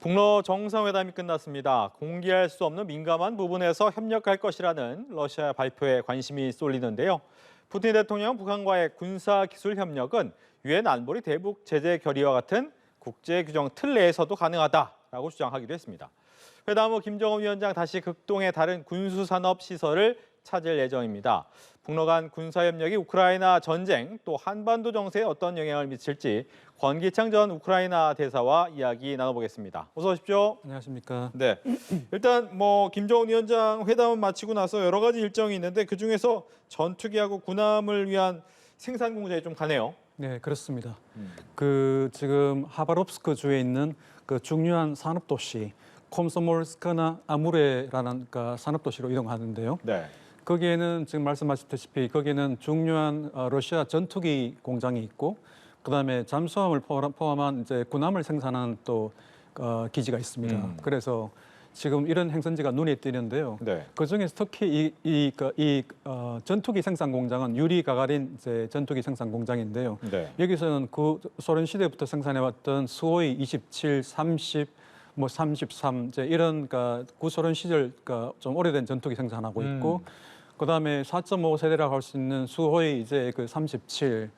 북러 정상회담이 끝났습니다. 공개할 수 없는 민감한 부분에서 협력할 것이라는 러시아 발표에 관심이 쏠리는데요. 푸틴 대통령 북한과의 군사기술 협력은 유엔 안보리 대북 제재 결의와 같은 국제 규정 틀 내에서도 가능하다라고 주장하기도 했습니다. 회담 후 김정은 위원장 다시 극동의 다른 군수산업 시설을 찾을 예정입니다. 북러 간 군사협력이 우크라이나 전쟁 또 한반도 정세에 어떤 영향을 미칠지 권기창 전 우크라이나 대사와 이야기 나눠보겠습니다. 어서 오십시오. 안녕하십니까. 네, 일단 김정은 위원장 회담을 마치고 나서 여러 가지 일정이 있는데 그 중에서 전투기하고 군함을 위한 생산 공장이 좀 가네요. 네, 그렇습니다. 지금 하바롭스크 주에 있는 그 중요한 산업 도시 콤소몰스크나 아무레라는 산업 도시로 이동하는데요. 네. 거기에는 지금 말씀하셨다시피 거기에는 중요한 러시아 전투기 공장이 있고 그다음에 잠수함을 포함한 이제 군함을 생산하는 또 기지가 있습니다. 그래서 지금 이런 행선지가 눈에 띄는데요. 네. 그 중에서 특히 이 전투기 생산 공장은 유리 가가린 이제 전투기 생산 공장인데요. 네. 여기서는 그 소련 시대부터 생산해왔던 수호이 27, 30, 33 이제 이런 구소련 시절 좀 오래된 전투기 생산하고 있고, 그다음에 4.5 세대라고 할 수 있는 수호이 이제 37.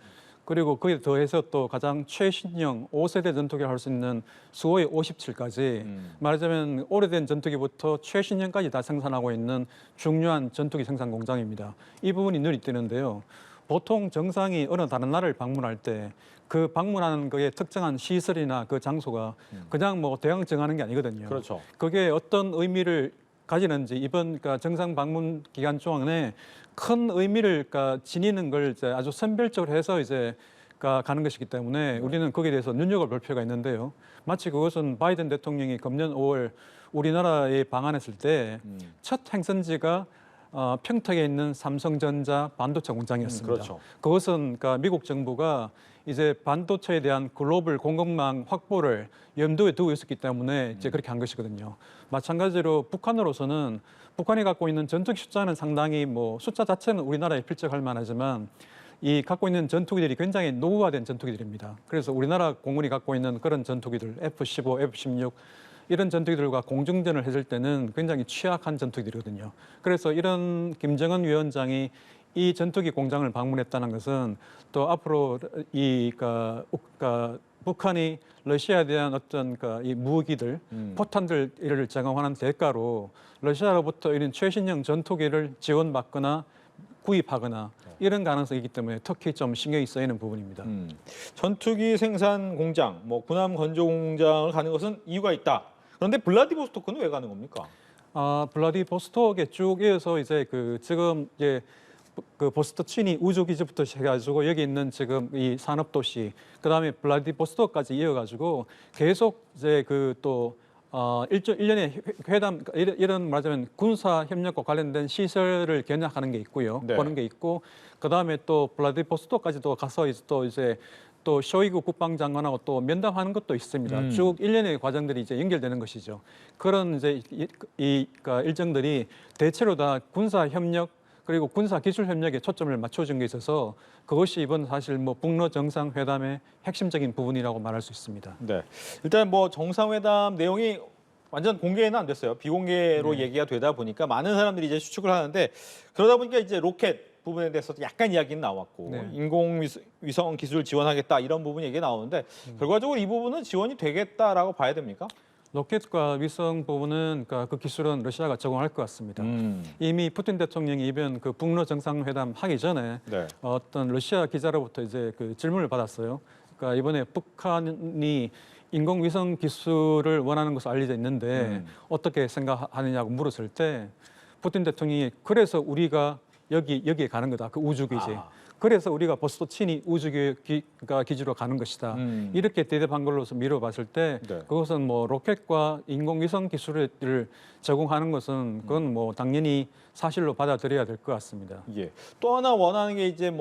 그리고 거기에 더해서 또 가장 최신형 5세대 전투기를 할 수 있는 수호이 57까지 말하자면 오래된 전투기부터 최신형까지 다 생산하고 있는 중요한 전투기 생산 공장입니다. 이 부분이 눈이 띄는데요. 보통 정상이 어느 다른 나라를 방문할 때 그 방문하는 거에 특정한 시설이나 그 장소가 그냥 대강 정하는 게 아니거든요. 그렇죠. 그게 어떤 의미를 가지는지 이번 정상 방문 기간 동안에 큰 의미를 지니는 걸 이제 아주 선별적으로 해서 이제 가는 것이기 때문에 우리는 거기에 대해서 눈여겨볼 필요가 있는데요. 마치 그것은 바이든 대통령이 금년 5월 우리나라에 방한했을 때 첫 행선지가 평택에 있는 삼성전자 반도체 공장이었습니다. 그렇죠. 그것은 미국 정부가 이제 반도체에 대한 글로벌 공급망 확보를 염두에 두고 있었기 때문에 이제 그렇게 한 것이거든요. 마찬가지로 북한으로서는 북한이 갖고 있는 전투기 숫자는 상당히 숫자 자체는 우리나라에 필적할 만하지만 이 갖고 있는 전투기들이 굉장히 노후화된 전투기들입니다. 그래서 우리나라 공군이 갖고 있는 그런 전투기들 F-15, F-16 이런 전투기들과 공중전을 했을 때는 굉장히 취약한 전투기들이거든요. 그래서 이런 김정은 위원장이 이 전투기 공장을 방문했다는 것은 또 앞으로 북한이 러시아에 대한 어떤 이 무기들, 포탄들 이를 제공하는 대가로 러시아로부터 이런 최신형 전투기를 지원받거나 구입하거나 이런 가능성이 있기 때문에 특히 좀 신경이 쓰이는 부분입니다. 전투기 생산 공장, 군함 건조 공장을 가는 것은 이유가 있다. 그런데 블라디보스토크는 왜 가는 겁니까? 블라디보스톡에 쭉 이어서 이제 지금 이제 보스토치니 우주기지부터 해가지고 여기 있는 지금 이 산업도시, 그다음에 블라디보스톡까지 이어가지고 계속 이제 또 1년에 회담 이런 말하자면 군사 협력과 관련된 시설을 견학하는 게 있고요. 네. 보는 게 있고, 그다음에 또 블라디보스톡까지도 가서 또 쇼이구 국방장관하고 또 면담하는 것도 있습니다. 쭉 일련의 과정들이 이제 연결되는 것이죠. 그런 이제 일정들이 대체로 다 군사 협력 그리고 군사 기술 협력에 초점을 맞춰준 게 있어서 그것이 이번 사실 북러 정상회담의 핵심적인 부분이라고 말할 수 있습니다. 네. 일단 정상회담 내용이 완전 공개는 안 됐어요. 비공개로 네. 얘기가 되다 보니까 많은 사람들이 이제 추측을 하는데, 그러다 보니까 이제 로켓 부분에 대해서도 약간 이야기는 나왔고 네. 인공위성 기술 지원하겠다 이런 부분 얘기 나오는데 결과적으로 이 부분은 지원이 되겠다라고 봐야 됩니까? 로켓과 위성 부분은 그 기술은 러시아가 제공할 것 같습니다. 이미 푸틴 대통령이 이번 북러 정상회담 하기 전에 네. 어떤 러시아 기자로부터 이제 질문을 받았어요. 그러니까 이번에 북한이 인공위성 기술을 원하는 것으로 알려져 있는데 어떻게 생각하느냐고 물었을 때 푸틴 대통령이 그래서 우리가 여기에 가는 거다. 그 우주기지. 그래서 우리가 보스토치니 기지로 가는 것이다. 이렇게 대답한 걸로서 미뤄봤을 때 네. 그것은 로켓과 인공위성 기술을 제공하는 것은 그건 당연히 사실로 받아들여야 될 것 같습니다. 예. 또 하나 원하는 게 이제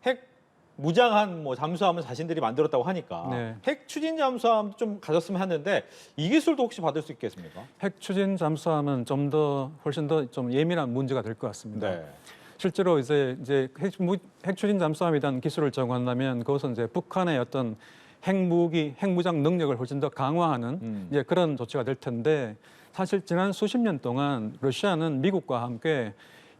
핵 무장한 잠수함을 자신들이 만들었다고 하니까 네. 핵 추진 잠수함도 좀 가졌으면 하는데 이 기술도 혹시 받을 수 있겠습니까? 핵 추진 잠수함은 훨씬 더 좀 예민한 문제가 될 것 같습니다. 네. 실제로 이제 핵 추진 잠수함에 대한 기술을 제공한다면 그것은 이제 북한의 어떤 핵무기, 핵무장 능력을 훨씬 더 강화하는 이제 그런 조치가 될 텐데 사실 지난 수십 년 동안 러시아는 미국과 함께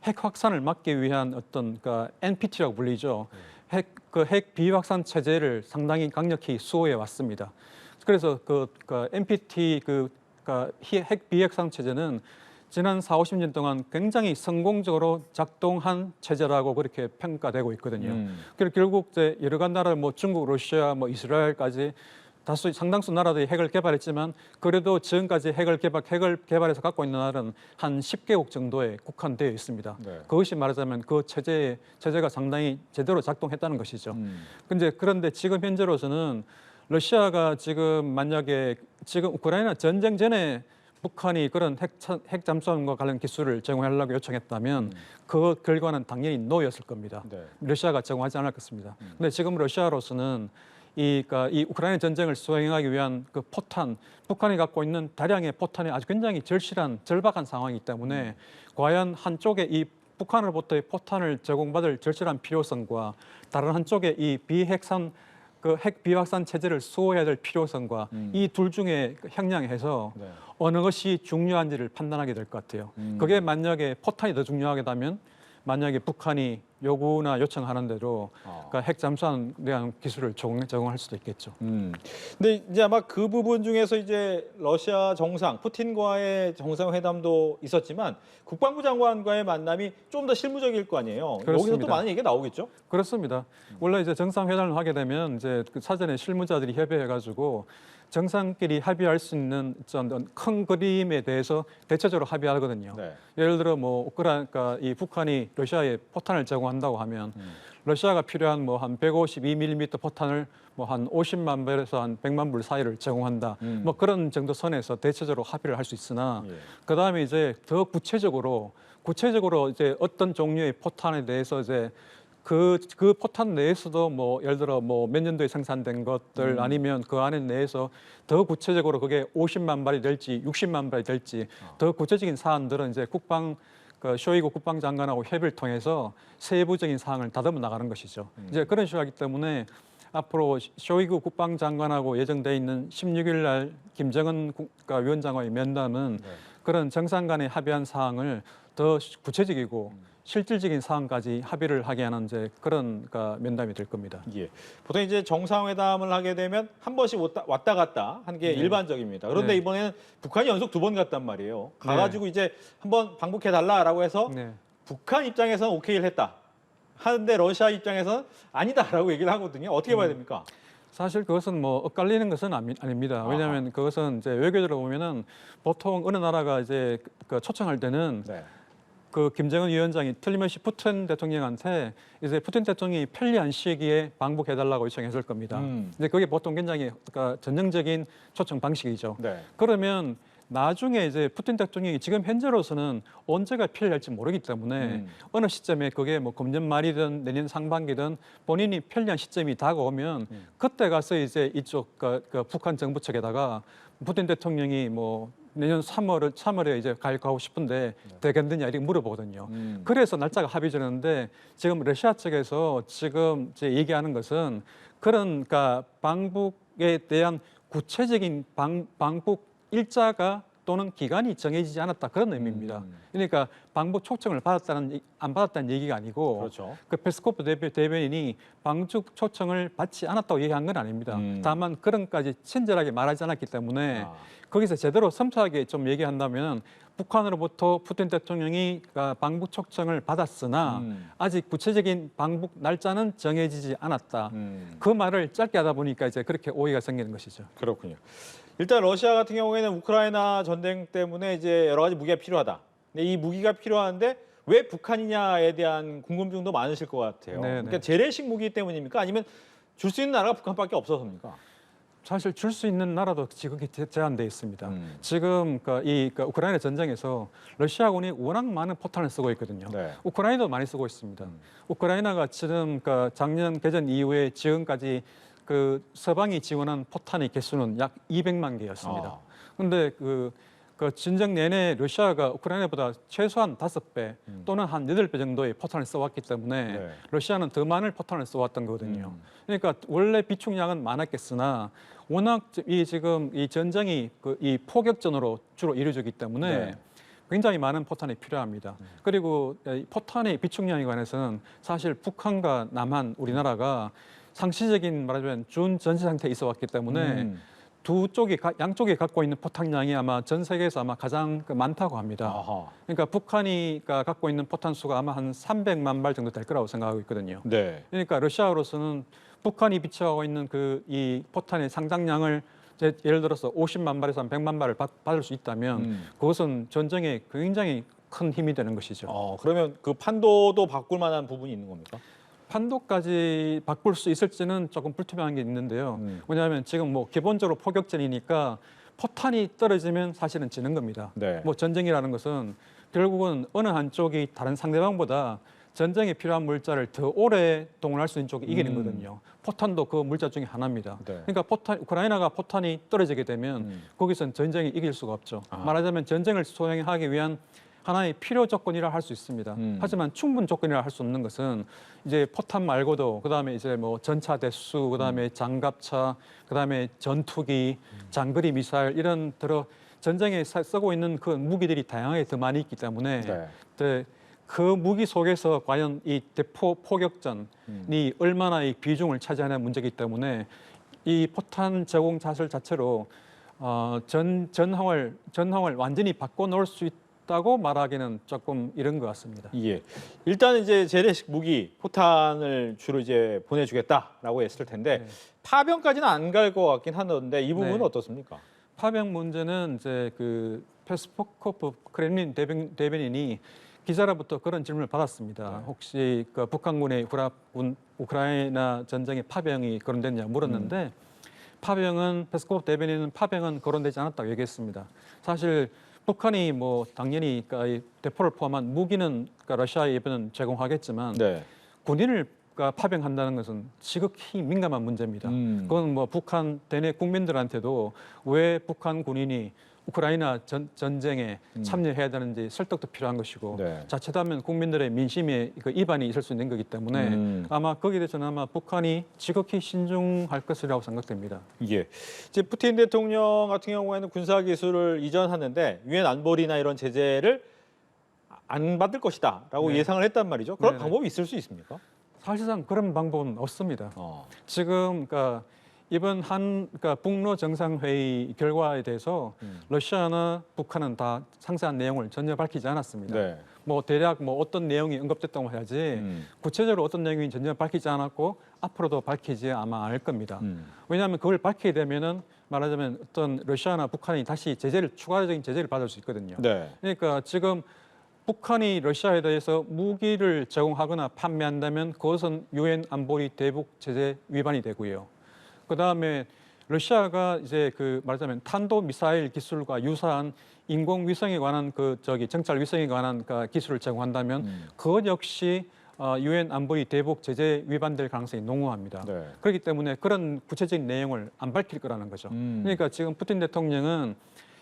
핵 확산을 막기 위한 어떤 그러니까 NPT라고 불리죠. 핵 비확산 체제를 상당히 강력히 수호해 왔습니다. 그래서 그 NPT 핵 비확산 체제는 지난 4, 50년 동안 굉장히 성공적으로 작동한 체제라고 그렇게 평가되고 있거든요. 그리고 결국 이제 여러 나라 뭐 중국, 러시아, 뭐 이스라엘까지 다수 상당수 나라들이 핵을 개발했지만 그래도 지금까지 핵을 개발해서 갖고 있는 나라는 한 10개국 정도에 국한되어 있습니다. 네. 그것이 말하자면 그 체제가 상당히 제대로 작동했다는 것이죠. 그런데 지금 현재로서는 러시아가 지금 만약에 지금 우크라이나 전쟁 전에 북한이 그런 핵 잠수함과 관련 기술을 제공하려고 요청했다면 그 결과는 당연히 노였을 겁니다. 네. 러시아가 제공하지 않을 것입니다. 근데 지금 러시아로서는 이 우크라이나 전쟁을 수행하기 위한 그 포탄, 북한이 갖고 있는 다량의 포탄이 아주 굉장히 절박한 상황이기 때문에 과연 한쪽에 이 북한으로부터의 포탄을 제공받을 절실한 필요성과 다른 한쪽에 이 핵 비확산 체제를 수호해야 될 필요성과 이 둘 중에 형량해서 네. 어느 것이 중요한지를 판단하게 될 것 같아요. 그게 만약에 포탄이 더 중요하다면 만약에 북한이 요구나 요청하는 대로 그러니까 핵 잠수함에 대한 기술을 제공할 수도 있겠죠. 근데 이제 아마 그 부분 중에서 이제 러시아 정상 푸틴과의 정상회담도 있었지만 국방부 장관과의 만남이 좀 더 실무적일 거 아니에요. 여기서 또 그렇습니다. 많은 얘기가 나오겠죠? 그렇습니다. 원래 이제 정상회담을 하게 되면 이제 그 사전에 실무자들이 협의해가지고 정상끼리 합의할 수 있는 어떤 큰 그림에 대해서 대체적으로 합의하거든요. 네. 예를 들어 뭐 그러니까 이 북한이 러시아에 포탄을 제공한다고 하면 러시아가 필요한 뭐 한 152mm 포탄을 뭐 한 50만 발에서 한 100만 불 사이를 제공한다. 뭐 그런 정도 선에서 대체적으로 합의를 할 수 있으나 예. 그다음에 이제 더 구체적으로 이제 어떤 종류의 포탄에 대해서 이제 그 포탄 내에서도 뭐 예를 들어 뭐 몇 년도에 생산된 것들 아니면 그 안에 내에서 더 구체적으로 그게 50만 발이 될지 60만 발이 될지 더 구체적인 사안들은 이제 쇼이구 국방장관하고 협의를 통해서 세부적인 사항을 다듬어 나가는 것이죠. 이제 그런 식으로 하기 때문에 앞으로 쇼이구 국방장관하고 예정돼 있는 16일 날 김정은 국가위원장과의 면담은 그런 정상 간에 합의한 사항을 더 구체적이고 실질적인 사항까지 합의를 하게 하는 이제 그런 면담이 될 겁니다. 예. 보통 이제 정상회담을 하게 되면 한 번씩 왔다 갔다 하는 게 네. 일반적입니다. 그런데 네. 이번에는 북한이 연속 2번 갔단 말이에요. 가가지고 이제 한번 방북해 달라라고 해서 네. 북한 입장에서는 오케이를 했다. 하는데 러시아 입장에서는 아니다라고 얘기를 하거든요. 어떻게 봐야 됩니까? 사실 그것은 뭐 엇갈리는 것은 아닙니다. 왜냐하면 그것은 이제 외교적으로 보면은 보통 어느 나라가 이제 초청할 때는 네. 그 김정은 위원장이 틀림없이 푸틴 대통령한테 이제 푸틴 대통령이 편리한 시기에 방북해달라고 요청했을 겁니다. 이제 그게 보통 굉장히 전형적인 초청 방식이죠. 네. 그러면 나중에 이제 푸틴 대통령이 지금 현재로서는 언제가 편리할지 모르기 때문에 어느 시점에 그게 뭐 금년 말이든 내년 상반기든 본인이 편리한 시점이 다가오면 그때 가서 이제 이쪽 북한 정부 측에다가 푸틴 대통령이 뭐 내년 3월에 이제 가고 싶은데 되겠느냐 이렇게 물어보거든요. 그래서 날짜가 합의되는데 지금 러시아 측에서 지금 이제 얘기하는 것은 그러니까 방북에 대한 구체적인 방북 일자가 또는 기간이 정해지지 않았다 그런 의미입니다. 그러니까 방북 초청을 안 받았다는 얘기가 아니고 그렇죠. 그 페스코프 대변인이 방북 초청을 받지 않았다고 얘기한 건 아닙니다. 다만 그런까지 친절하게 말하지 않았기 때문에 거기서 제대로 섬세하게 좀 얘기한다면 북한으로부터 푸틴 대통령이 방북 초청을 받았으나 아직 구체적인 방북 날짜는 정해지지 않았다. 그 말을 짧게 하다 보니까 이제 그렇게 오해가 생기는 것이죠. 그렇군요. 일단 러시아 같은 경우에는 우크라이나 전쟁 때문에 이제 여러 가지 무기가 필요하다. 근데 이 무기가 필요한데 왜 북한이냐에 대한 궁금증도 많으실 것 같아요. 네네. 그러니까 재래식 무기 때문입니까? 아니면 줄 수 있는 나라가 북한밖에 없어서입니까? 사실 줄 수 있는 나라도 지극히 제한돼 있습니다. 지금 우크라이나 전쟁에서 러시아군이 워낙 많은 포탄을 쓰고 있거든요. 네. 우크라이나도 많이 쓰고 있습니다. 우크라이나가 지금 작년 개전 이후에 지금까지 서방이 지원한 포탄의 개수는 약 200만 개였습니다. 그런데 그 전쟁 내내 러시아가 우크라이나보다 최소한 5배 또는 한 8배 정도의 포탄을 써왔기 때문에 네. 러시아는 더 많은 포탄을 써왔던 거거든요. 그러니까 원래 비축량은 많았겠으나 워낙 지금 이 전쟁이 이 포격전으로 주로 이루어지기 때문에 네. 굉장히 많은 포탄이 필요합니다. 그리고 이 포탄의 비축량에 관해서는 사실 북한과 남한, 우리나라가 상시적인 말하자면 준전시 상태에 있어 왔기 때문에 양쪽이 갖고 있는 포탄량이 아마 전 세계에서 아마 가장 많다고 합니다. 아하. 그러니까 북한이 갖고 있는 포탄 수가 아마 한 300만 발 정도 될 거라고 생각하고 있거든요. 네. 그러니까 러시아로서는 북한이 비축하고 있는 이 포탄의 상당량을 예를 들어서 50만 발에서 한 100만 발을 받을 수 있다면 그것은 전쟁에 굉장히 큰 힘이 되는 것이죠. 그러면 그 판도도 바꿀 만한 부분이 있는 겁니까? 판도까지 바꿀 수 있을지는 조금 불투명한 게 있는데요. 왜냐하면 지금 뭐 기본적으로 포격전이니까 포탄이 떨어지면 사실은 지는 겁니다. 네. 뭐 전쟁이라는 것은 결국은 어느 한쪽이 다른 상대방보다 전쟁에 필요한 물자를 더 오래 동원할 수 있는 쪽이 이기는 거거든요. 포탄도 그 물자 중에 하나입니다. 네. 그러니까 우크라이나가 포탄이 떨어지게 되면 거기선 전쟁이 이길 수가 없죠. 말하자면 전쟁을 수행하기 위한 하나의 필요 조건이라 할 수 있습니다. 하지만 충분 조건이라 할 수 없는 것은 이제 포탄 말고도 그다음에 이제 뭐 전차 대수, 그다음에 장갑차, 그다음에 전투기, 장거리 미사일 이런 전쟁에 쓰고 있는 그 무기들이 다양하게 더 많이 있기 때문에 그 무기 속에서 과연 이 대포 포격전이 얼마나 이 비중을 차지하는 문제이기 때문에 이 포탄 제공 자설 자체로 전황을 완전히 바꿔놓을 수 있다고 말하기는 조금 이른 것 같습니다. 예. 일단 이제 재래식 무기 포탄을 주로 이제 보내주겠다라고 했을 텐데 파병까지는 안 갈 것 같긴 하던데 이 부분은 네. 어떻습니까? 파병 문제는 이제 그 페스코프 크렘린 대변인이 기자로부터 그런 질문을 받았습니다. 혹시 그 북한군의 우크라이나 전쟁에 파병이 거론됐냐 물었는데 페스코프 대변인은 파병은 거론되지 않았다고 얘기했습니다. 사실 북한이 뭐 당연히 이 대포를 포함한 무기는 러시아에 이번은 제공하겠지만 네. 군인을 파병한다는 것은 지극히 민감한 문제입니다. 그건 뭐 북한 대내 국민들한테도 왜 북한 군인이 우크라이나 전쟁에 참여해야 되는지 설득도 필요한 것이고 네. 자칫하면 국민들의 민심에 이반이 있을 수 있는 거기 때문에 아마 거기에 대해서는 아마 북한이 지극히 신중할 것이라고 생각됩니다. 예. 이제 푸틴 대통령 같은 경우에는 군사 기술을 이전하는데 유엔 안보리나 이런 제재를 안 받을 것이다라고 예상을 했단 말이죠. 그런 방법이 있을 수 있습니까? 사실상 그런 방법은 없습니다. 지금 이번 북러 정상회의 결과에 대해서 러시아나 북한은 다 상세한 내용을 전혀 밝히지 않았습니다. 네. 뭐 대략 뭐 어떤 내용이 언급됐다고 해야지 구체적으로 어떤 내용이 전혀 밝히지 않았고 앞으로도 밝히지 아마 않을 겁니다. 왜냐하면 그걸 밝히게 되면은 말하자면 어떤 러시아나 북한이 다시 추가적인 제재를 받을 수 있거든요. 네. 그러니까 지금 북한이 러시아에 대해서 무기를 제공하거나 판매한다면 그것은 유엔 안보리 대북 제재 위반이 되고요. 그다음에 러시아가 이제 말하자면 탄도 미사일 기술과 유사한 인공위성에 관한 정찰 위성에 관한 기술을 제공한다면 그것 역시 유엔 안보리 대북 제재 위반될 가능성이 농후합니다. 네. 그렇기 때문에 그런 구체적인 내용을 안 밝힐 거라는 거죠. 그러니까 지금 푸틴 대통령은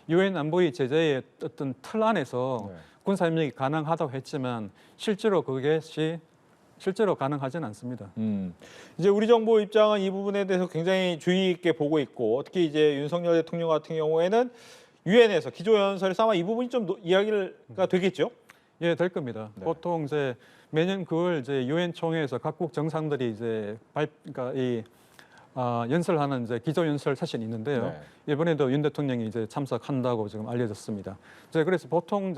유엔 안보리 제재의 어떤 틀 안에서 군사 협력이 가능하다고 했지만 실제로 가능하지는 않습니다. 이제 우리 정부 입장은 이 부분에 대해서 굉장히 주의 있게 보고 있고 특히 이제 윤석열 대통령 같은 경우에는 유엔에서 기조연설에서 아마 이 부분이 좀 이야기가 되겠죠? 예, 될 겁니다. 네. 보통 이제 매년 9월 이제 유엔 총회에서 각국 정상들이 이제 연설하는 이제 기조연설 세션이 있는데요. 네. 이번에도 윤 대통령이 이제 참석한다고 지금 알려졌습니다. 그래서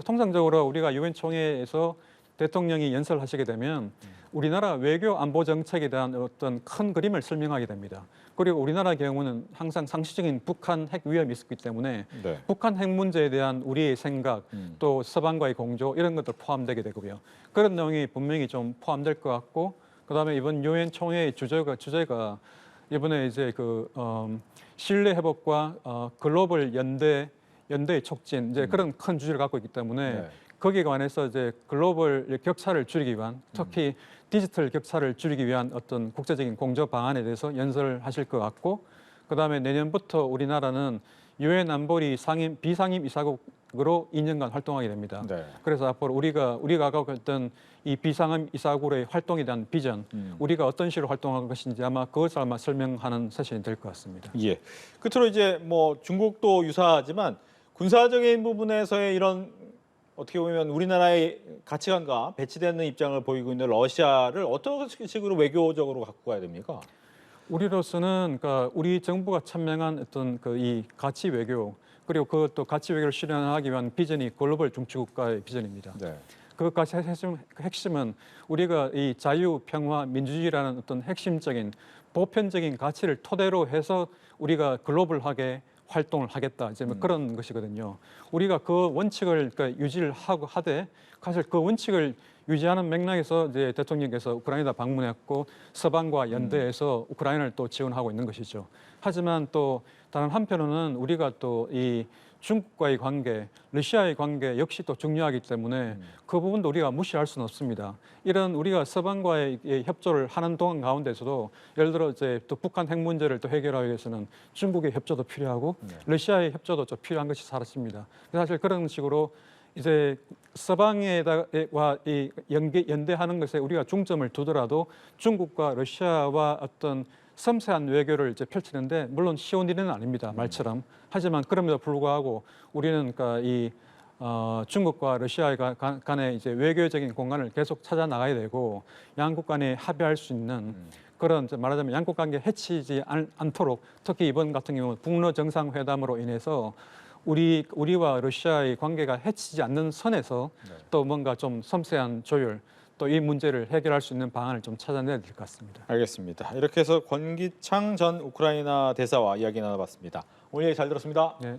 통상적으로 우리가 유엔 총회에서 대통령이 연설하시게 되면 우리나라 외교 안보 정책에 대한 어떤 큰 그림을 설명하게 됩니다. 그리고 우리나라 경우는 항상 상시적인 북한 핵 위험이 있었기 때문에 북한 핵 문제에 대한 우리의 생각, 또 서방과의 공조 이런 것들 포함되게 되고요. 그런 내용이 분명히 좀 포함될 것 같고, 그다음에 이번 유엔 총회의 주제가 이번에 이제 신뢰 회복과 글로벌 연대의 촉진 이제 그런 큰 주제를 갖고 있기 때문에 거기에 관해서 이제 글로벌 격차를 줄이기 위한 특히 디지털 격차를 줄이기 위한 어떤 국제적인 공조 방안에 대해서 연설하실 것 같고 그다음에 내년부터 우리나라는 유엔 안보리 비상임 이사국 으로 2년간 활동하게 됩니다. 네. 그래서 앞으로 우리가 갖고 있던 이 비상함 이사구의 활동에 대한 비전, 우리가 어떤 식으로 활동할 것인지 아마 그것을 아마 설명하는 세션이 될 것 같습니다. 예. 끝으로 이제 뭐 중국도 유사하지만 군사적인 부분에서의 이런 어떻게 보면 우리나라의 가치관과 배치되는 입장을 보이고 있는 러시아를 어떤 식으로 외교적으로 갖고 가야 됩니까? 우리로서는 그러니까 우리 정부가 천명한 어떤 그 이 가치 외교 그리고 그것도 가치 외교를 실현하기 위한 비전이 글로벌 중추국가의 비전입니다. 네. 그것까지 핵심은 우리가 이 자유, 평화, 민주주의라는 어떤 핵심적인 보편적인 가치를 토대로 해서 우리가 글로벌하게 활동을 하겠다. 이제 뭐 그런 것이거든요. 우리가 그 원칙을 그러니까 유지를 하되 사실 그 원칙을 유지하는 맥락에서 이제 대통령께서 우크라이나 방문했고 서방과 연대해서 우크라이나를 또 지원하고 있는 것이죠. 하지만 또 다른 한편으로는 우리가 또 이 중국과의 관계, 러시아의 관계 역시 또 중요하기 때문에 그 부분도 우리가 무시할 수는 없습니다. 이런 우리가 서방과의 협조를 하는 동안 가운데서도 예를 들어 이제 또 북한 핵 문제를 또 해결하기 위해서는 중국의 협조도 필요하고 러시아의 협조도 좀 필요한 것이 사실입니다. 사실 그런 식으로 이제 서방과 이 연대하는 것에 우리가 중점을 두더라도 중국과 러시아와 어떤 섬세한 외교를 이제 펼치는데 물론 쉬운 일은 아닙니다. 말처럼. 하지만 그럼에도 불구하고 우리는 그러니까 이 중국과 러시아 간의 이제 외교적인 공간을 계속 찾아 나가야 되고 양국 간에 합의할 수 있는 그런 말하자면 양국 관계 해치지 않도록 특히 이번 같은 경우 북러 정상회담으로 인해서 우리와 러시아의 관계가 해치지 않는 선에서 또 뭔가 좀 섬세한 조율 또 이 문제를 해결할 수 있는 방안을 좀 찾아내야 될 것 같습니다. 알겠습니다. 이렇게 해서 권기창 전 우크라이나 대사와 이야기 나눠봤습니다. 오늘 얘기 잘 들었습니다. 네.